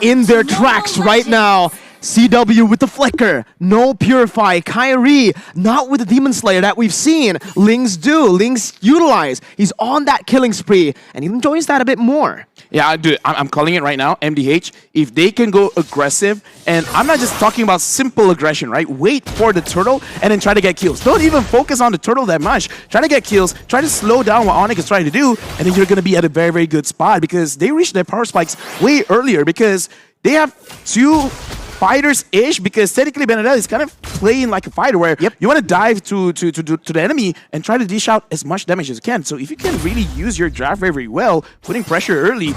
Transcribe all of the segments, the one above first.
in their tracks right now. CW with the Flicker, no Purify, Kyrie, not with the Demon Slayer that we've seen. Ling's utilize. He's on that killing spree, and he enjoys that a bit more. Yeah, dude, I'm calling it right now. MDH, if they can go aggressive, and I'm not just talking about simple aggression, right? Wait for the turtle and then try to get kills. Don't even focus on the turtle that much. Try to get kills, try to slow down what Onic is trying to do, and then you're going to be at a very, very good spot because they reached their power spikes way earlier because they have two fighters-ish, because technically Benedetta is kind of playing like a fighter where you want to dive to the enemy and try to dish out as much damage as you can. So if you can really use your draft very, very well, putting pressure early,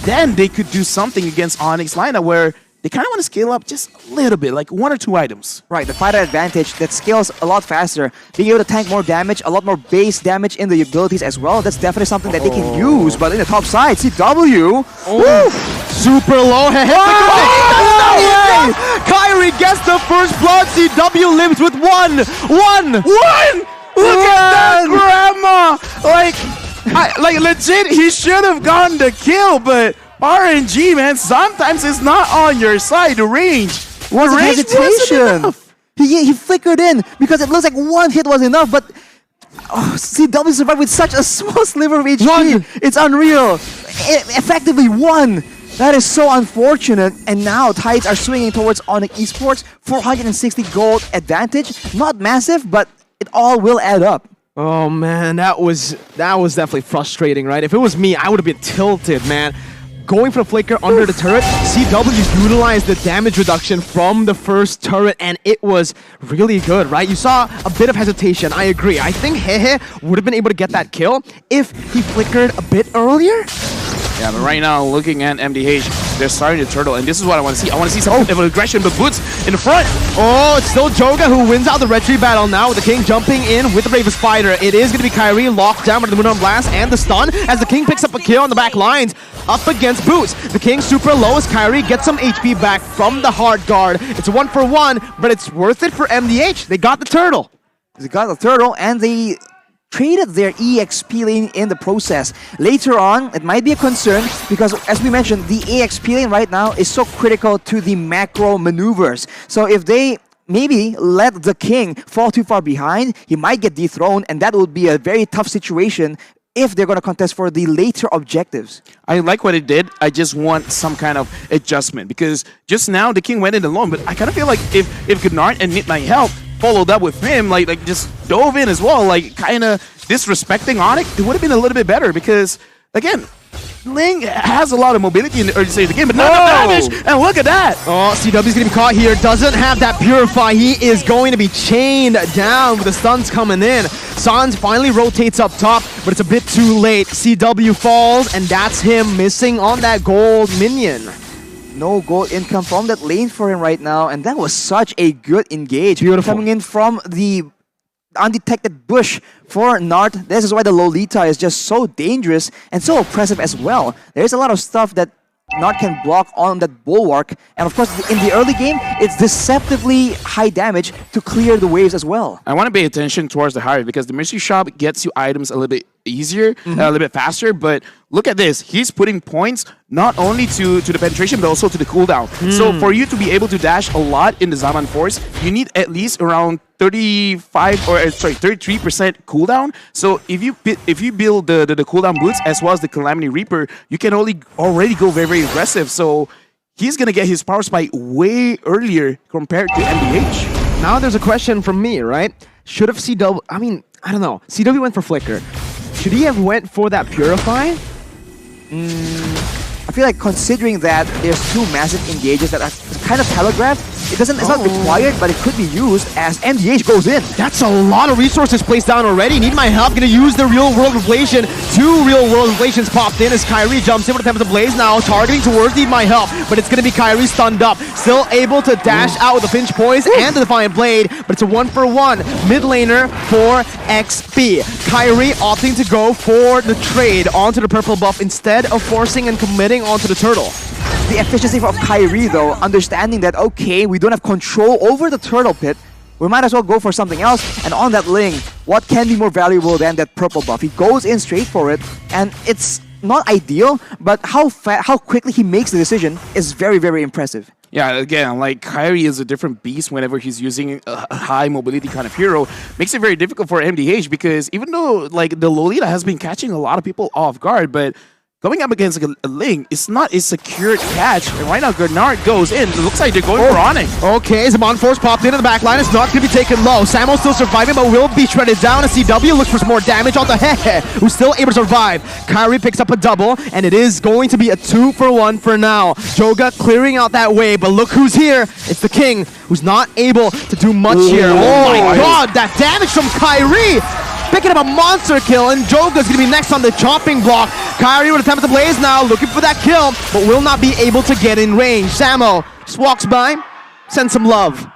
then they could do something against Onic's lineup where they kind of want to scale up just a little bit, like 1 or 2 items. Right, the fighter advantage that scales a lot faster. Being able to tank more damage, a lot more base damage in the abilities as well. That's definitely something that they can use. But in the top side, CW. Woo! Super low. Kyrie gets the first blood. CW lives with one. Look at that grandma! Like legit, he should have gotten the kill, but RNG, man, sometimes it's not on your side. The range wasn't hesitation. He flickered in because it looks like one hit was enough, but CW survived with such a small sliver of HP. It's unreal. Effectively won. That is so unfortunate. And now tides are swinging towards Onic Esports. 460 gold advantage. Not massive, but it all will add up. Oh man, that was definitely frustrating, right? If it was me, I would have been tilted, man. Going for the Flicker under the turret, CW utilized the damage reduction from the first turret, and it was really good, right? You saw a bit of hesitation, I agree. I think Hehe would have been able to get that kill if he flickered a bit earlier. Yeah, but right now, looking at MDH, they're starting to turtle, and this is what I want to see. I want to see some of aggression, but Boots in the front. Oh, it's still Joga who wins out the Red Tree battle now with the King jumping in with the Bravest Fighter. It is going to be Kyrie locked down by the Moonhorn Blast and the stun as the King picks up a kill on the back lines up against Boots. The King super low as Kyrie gets some HP back from the hard guard. It's a 1-for-1, but it's worth it for MDH. They got the turtle. They got the turtle, and they traded their EXP lane in the process. Later on, it might be a concern because, as we mentioned, the EXP lane right now is so critical to the macro maneuvers. So if they maybe let the King fall too far behind, he might get dethroned, and that would be a very tough situation if they're going to contest for the later objectives. I like what it did. I just want some kind of adjustment because just now the King went in alone, but I kind of feel like if Gnart and Midnight Help followed up with him, like just dove in as well, like kind of disrespecting Onic, it would have been a little bit better because, again, Ling has a lot of mobility in the early stage of the game, but not enough damage, and look at that! Oh, CW's gonna be caught here, doesn't have that Purify, he is going to be chained down with the stuns coming in. Sans finally rotates up top, but it's a bit too late. CW falls, and that's him missing on that gold minion. No gold income from that lane for him right now, and that was such a good engage. Beautiful. Coming in from the undetected bush for Nart. This is why the Lolita is just so dangerous and so oppressive as well. There's a lot of stuff that Nart can block on that bulwark, and of course in the early game it's deceptively high damage to clear the waves as well. I want to pay attention towards the Hive because the Mystery Shop gets you items a little bit easier, a little bit faster, but look at this. He's putting points not only to the penetration, but also to the cooldown. So for you to be able to dash a lot in the Zaman Force, you need at least around 33% cooldown. So if you build the cooldown boots as well as the Calamity Reaper, you can already go very, very aggressive. So he's gonna get his power spike way earlier compared to MDH. Now there's a question from me, right? Should have CW, I mean, I don't know. CW went for Flicker. Should he have went for that Purify? I feel like considering that there's two massive engages that are kind of telegraphed, it's not required, but it could be used as MDH goes in. That's a lot of resources placed down already. Need my help. Gonna use the real world inflation. 2 real world inflations popped in as Kyrie jumps in with the Tempest of Blaze now, targeting towards Need My Help, but it's gonna be Kyrie stunned up. Still able to dash out with the Pinch Poise and the Defiant Blade, but it's a 1-for-1. Mid laner for XP. Kyrie opting to go for the trade onto the purple buff instead of forcing and committing onto the turtle. The efficiency of Kyrie, though, understanding that, okay, we don't have control over the turtle pit, we might as well go for something else. And on that Ling, what can be more valuable than that purple buff? He goes in straight for it, and it's not ideal, but how quickly he makes the decision is very, very impressive. Yeah, again, like Kyrie is a different beast whenever he's using a high mobility kind of hero. Makes it very difficult for MDH because even though like the Lolita has been catching a lot of people off guard, but going up against like, a Ling, it's not a secured catch. And right now, Gernard goes in. It looks like they're going for Onic. Okay, Zaman Force popped into the back line. It's not going to be taken low. Samo's still surviving, but will be shredded down. A CW looks for some more damage on the Hehe, who's still able to survive. Kyrie picks up a double, and it is going to be a 2-for-1 for now. Joga clearing out that way, but look who's here. It's the King, who's not able to do much here. Oh my god, that damage from Kyrie! Picking up a monster kill, and Joga's gonna be next on the chopping block. Kyrie with attempt to blaze now, looking for that kill, but will not be able to get in range. Samo just walks by, sends some love.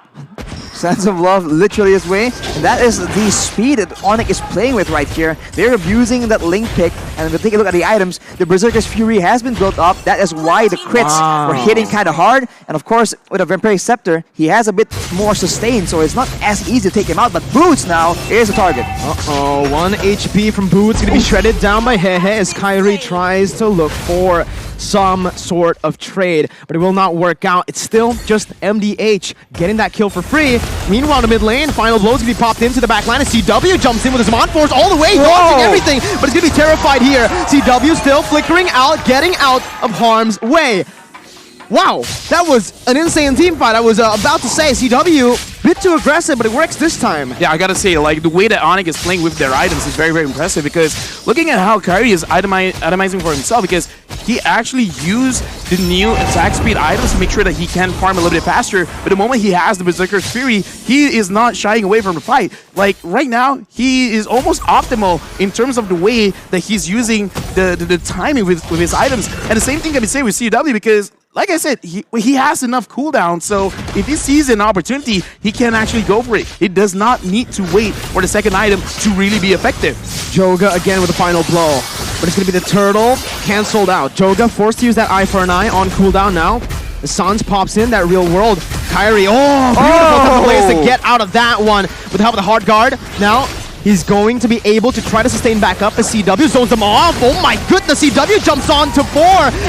Sense of love literally his way. And that is the speed that Onic is playing with right here. They're abusing that Link pick. And if we take a look at the items, the Berserker's Fury has been built up. That is why the crits were hitting kind of hard. And of course, with a Vampiric Scepter, he has a bit more sustain, so it's not as easy to take him out. But Boots now is the target. Uh-oh, 1 HP from Boots gonna be shredded down by Hehe as Kyrie tries to look for some sort of trade, but it will not work out. It's still just MDH getting that kill for free. Meanwhile, in the mid lane, final blows gonna be popped into the back line, and CW jumps in with his Zaman Force all the way, dodging everything, but he's gonna be terrified here. CW still flickering out, getting out of harm's way. Wow, that was an insane team fight. I was about to say, CW, bit too aggressive, but it works this time. Yeah, I gotta say, like, the way that Onic is playing with their items is very, very impressive because looking at how Kyrie is itemizing for himself, because he actually used the new attack speed items to make sure that he can farm a little bit faster, but the moment he has the Berserker's Fury, he is not shying away from the fight. Like, right now, he is almost optimal in terms of the way that he's using the timing with his items. And the same thing can be said with CW because like I said, he has enough cooldown, so if he sees an opportunity, he can actually go for it. He does not need to wait for the second item to really be effective. Joga again with the final blow, but it's going to be the turtle cancelled out. Joga forced to use that eye for an eye on cooldown now. The Sans pops in, that real world. Kyrie, beautiful place to get out of that one with the help of the hard guard. Now, he's going to be able to try to sustain back up as CW zones them off. Oh my goodness, CW jumps on to 4,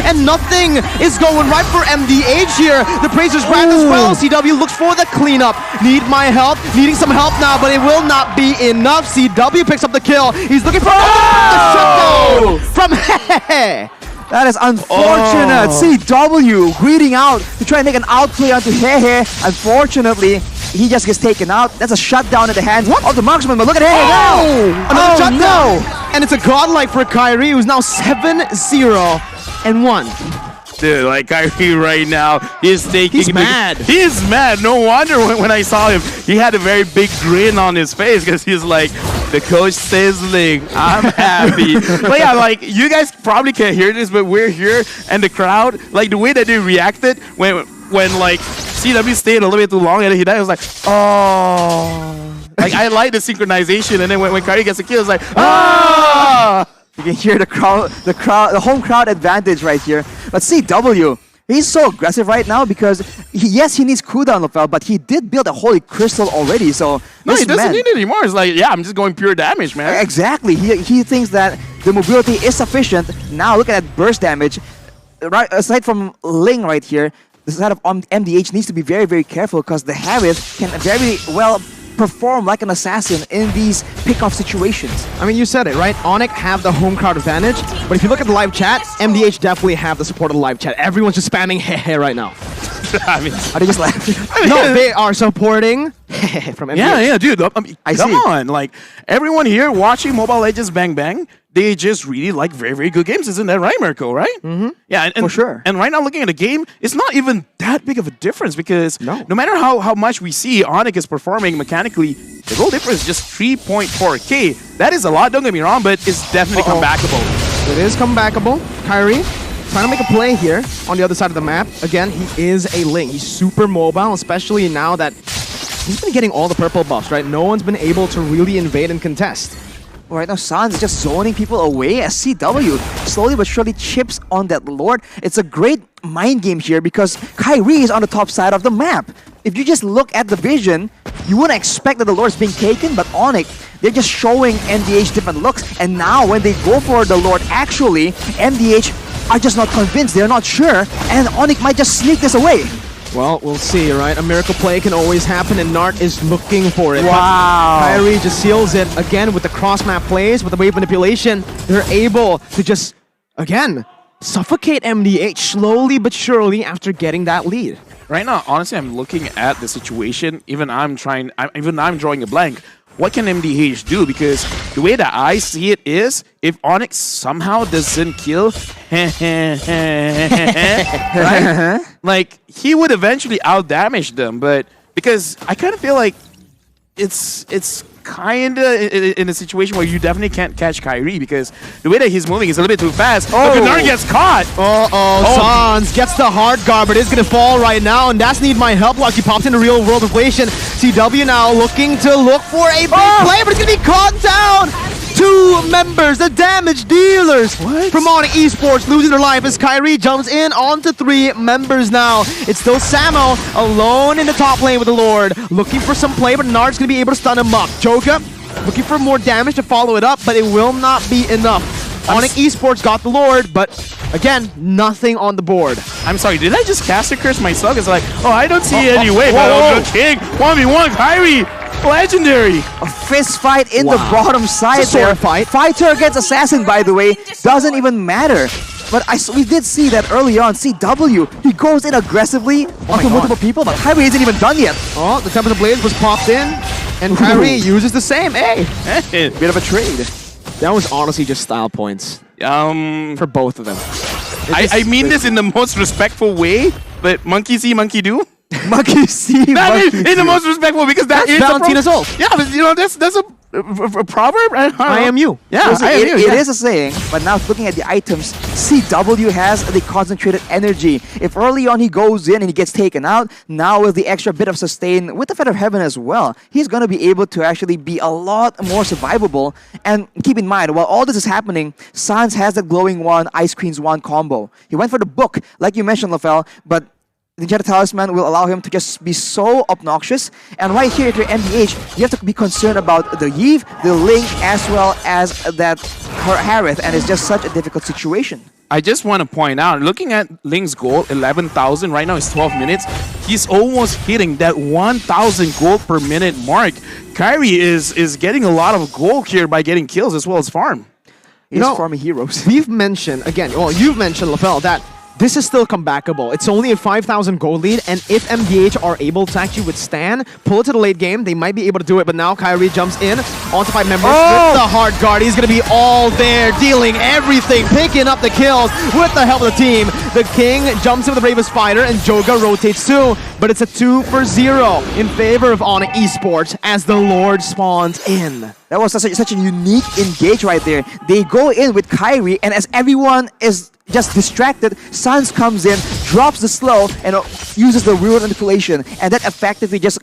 and nothing is going right for MDH here. The Praisers brand as well. CW looks for the cleanup. Need my help, needing some help now, but it will not be enough. CW picks up the kill. He's looking for the shutdown from Hehe. That is unfortunate. CW greeting out to try and make an outplay onto Hehe. Unfortunately, he just gets taken out. That's a shutdown at the hands of the marksman, but look at Hehe now! Another shutdown! And it's a godlike for Kyrie, who's now 7-0-1. Dude, like Kyrie right now, he's taking... He's mad. He is mad. No wonder when I saw him, he had a very big grin on his face because he's like, the coach says Ling, I'm happy. But yeah, like, you guys probably can't hear this, but we're here, and the crowd, like, the way that they reacted when like, CW stayed a little bit too long and he died, I was like, oh. Like, I like the synchronization, and then when Kyrie gets a kill, it's like, ah! You can hear the home crowd advantage right here. But CW, he's so aggressive right now because, yes, he needs cooldown, Lofel, but he did build a Holy Crystal already, so... No, he doesn't need it anymore. It's like, yeah, I'm just going pure damage, man. Exactly. He thinks that the mobility is sufficient. Now, look at that burst damage. Right, aside from Ling right here, the side of MDH needs to be very, very careful because the Harith can very well perform like an assassin in these pick-off situations. I mean, you said it, right? Onic have the home crowd advantage, but if you look at the live chat, MDH definitely have the support of the live chat. Everyone's just spamming Hehe right now. I mean, are they just laughing? No, they are supporting from MDH. Yeah, dude. I mean, come on. Like, everyone here watching Mobile Legends Bang Bang, they just really like very, very good games. Isn't that right, Mirko, right? Mm-hmm. Yeah, and for sure. And right now, looking at the game, it's not even that big of a difference because no matter how much we see Onic is performing mechanically, the goal difference is just 3.4K. That is a lot, don't get me wrong, but it's definitely comebackable. It is comebackable. Kyrie trying to make a play here on the other side of the map. Again, he is a Ling. He's super mobile, especially now that he's been getting all the purple buffs, right? No one's been able to really invade and contest. Right now, Sans is just zoning people away as CW slowly but surely chips on that Lord. It's a great mind game here because Kyrie is on the top side of the map. If you just look at the vision, You wouldn't expect that the Lord's being taken, but Onic, they're just showing MDH different looks. And now when they go for the Lord, actually, MDH are just not convinced. They're not sure. And Onic might just sneak this away. Well, we'll see, right? A miracle play can always happen, and Nart is looking for it. Wow. But Kyrie just seals it again with the cross-map plays, with the wave manipulation. They're able to just, again, suffocate MDH slowly but surely after getting that lead. Right now, honestly, I'm looking at the situation. Even I'm drawing a blank. What can MDH do? Because the way that I see it is, if Onic somehow doesn't kill, right? Like, he would eventually out-damage them, but because I kind of feel like it's kind of in a situation where you definitely can't catch Kyrie because the way that he's moving is a little bit too fast. Oh, Bernard gets caught. Sans gets the hard guard, but it's gonna fall right now, and that's Need My Help Lock. He pops into real world inflation. CW now looking to look for a big play, but it's gonna be caught down. 2 members, the damage dealers from Onic Esports losing their life as Kyrie jumps in onto 3 members now. It's still Samo alone in the top lane with the Lord, looking for some play, but Nard's gonna be able to stun him up. Joga looking for more damage to follow it up, but it will not be enough. Onic Esports got the Lord, but again, nothing on the board. I'm sorry, did I just caster curse myself? It's like, oh, I don't see any way, but King, 1v1, Kyrie, legendary. A fist fight in the bottom side there. Fighter against Assassin, by the way, doesn't even matter. But we did see that early on. CW, he goes in aggressively onto multiple people, but Kyrie isn't even done yet. Oh, the Tempest of Blaze was popped in, and Kyrie uses the same. Hey, bit of a trade. That was honestly just style points for both of them. I mean this in the most respectful way, but monkey see, monkey do. Monkey see, monkey do. In the most respectful, because that's Valentina's ult. Yeah, but you know, that's a proverb. I am you. Yeah, it is a saying, but now looking at the items, CW has the concentrated energy. If early on he goes in and he gets taken out, now with the extra bit of sustain, with the Feather of Heaven as well, he's going to be able to actually be a lot more survivable. And keep in mind, while all this is happening, Sans has the Glowing Wand, Ice Queen's Wand combo. He went for the book, like you mentioned, Lafel, but the Enchanted Talisman will allow him to just be so obnoxious. And right here, if you're MDH, you have to be concerned about the Yve, the Link, as well as that Harith, and it's just such a difficult situation. I just want to point out, looking at Link's goal, 11,000, right now it's 12 minutes. He's almost hitting that 1,000 gold per minute mark. Kyrie is getting a lot of gold here by getting kills as well as farm. He's farming heroes. We've mentioned, again, well, you've mentioned, Lafel, that this is still comebackable. It's only a 5,000 gold lead, and if MDH are able to actually withstand, pull it to the late game, they might be able to do it. But now Kyrie jumps in onto 5 members with the hard guard. He's going to be all there, dealing everything, picking up the kills with the help of the team. The King jumps in with the Bravest Fighter, and Joga rotates too. But it's a 2-for-0 in favor of Onic Esports as the Lord spawns in. That was such a unique engage right there. They go in with Kyrie, and as everyone is just distracted, Sans comes in, drops the slow, and uses the real manipulation, and that effectively just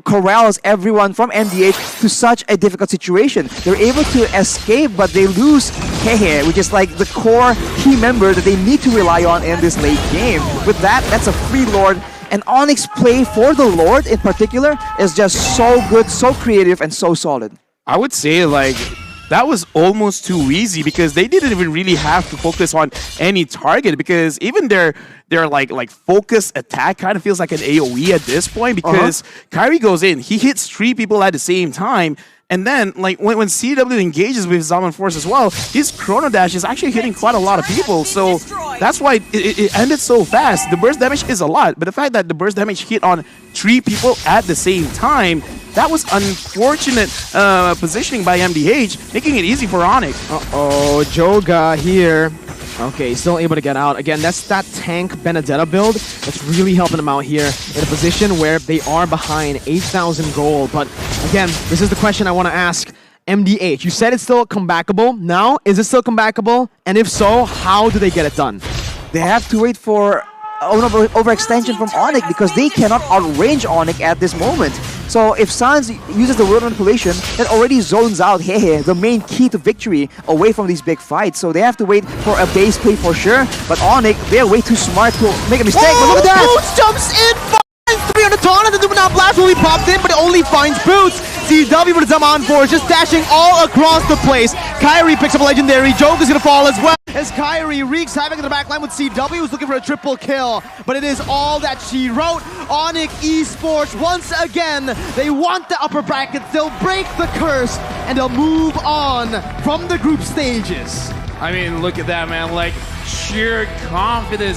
corrals everyone from MDH to such a difficult situation. They're able to escape, but they lose Hehe, which is like the core key member that they need to rely on in this late game. With that, that's a free Lord. And Onyx's play for the Lord in particular is just so good, so creative, and so solid. I would say, like, that was almost too easy because they didn't even really have to focus on any target, because even their like focus attack kind of feels like an AoE at this point, because Kyrie goes in, he hits 3 people at the same time, and then like when CW engages with Zaman Force as well, his Chrono Dash is actually hitting quite a lot of people, so that's why it ended so fast. The burst damage is a lot, but the fact that the burst damage hit on 3 people at the same time, that was unfortunate positioning by MDH, making it easy for Onic. Uh-oh, Joga here. Okay, still able to get out. Again, that's that tank Benedetta build that's really helping them out here in a position where they are behind 8,000 gold. But again, this is the question I want to ask. MDH, you said it's still comebackable. Now, is it still comebackable? And if so, how do they get it done? They have to wait for overextension from Onic because they cannot outrange Onic at this moment. So if Sans uses the world manipulation, that already zones out Hehe, the main key to victory, away from these big fights. So they have to wait for a base play for sure. But Onic, they're way too smart to make a mistake. But look at that! Boots jumps in, finds 3 on the Taunt and the Dupe Blast will be popped in, but it only finds Boots. CW with his on force, just dashing all across the place. Kyrie picks up a legendary. Joke is gonna fall as well. As Kyrie wreaks havoc in the backline with CW, who's looking for a triple kill. But it is all that she wrote. Onic Esports, once again, they want the upper brackets. They'll break the curse, and they'll move on from the group stages. I mean, look at that, man. Like, sheer confidence.